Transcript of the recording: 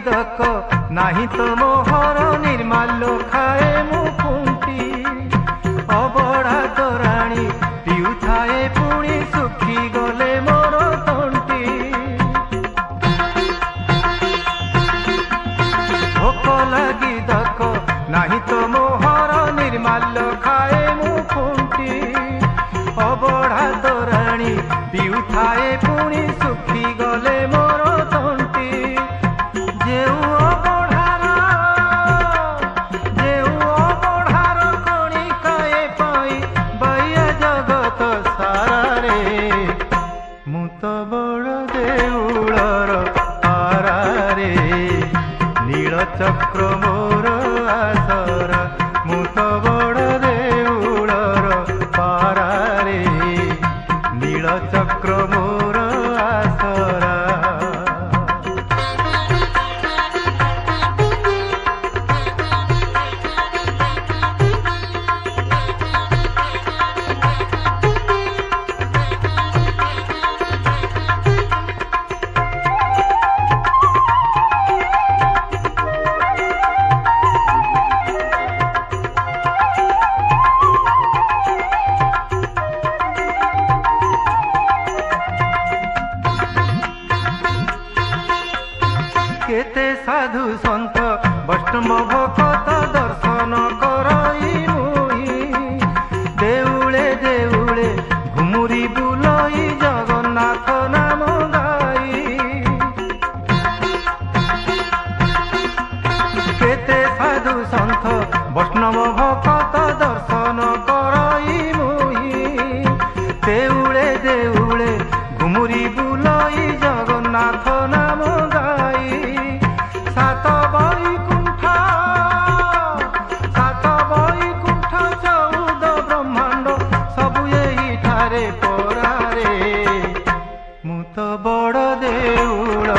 दक नाही तो मोहर निर्माल्य खाए मु खुंटी अबड़ा तोराणी पिउथाए पुणी सुखी गले मोर तंटी भोक लगी दक नाही तो मोहर निर्माल्य खाए मु खुंटी अबड़ा तोराणी पिउथाए पुणी सुखी गले मोर तंटी जेउ अबढ़ार कणिकाए पाई बैया जगत सारा रे मु तो बड़ देउलर पारा रे नील चक्र मोर आसरा मु तो बड़ देउलर पारा रे नील चक्र मोर आसरा। केते साधु सन्त वैष्णव भक्त दर्शन करई मुई देउले देउले घुमुरी बुलई जगन्नाथ नाम गाई केते साधु सन्त वैष्णव भक्त दर्शन करई मुई देउले देउले घुमुरी बुलई जगन्नाथ नाम गाई सात बैकुंठ 14 ब्रह्मांड सबु एई ठारे परारे मु तो बड़ देउल।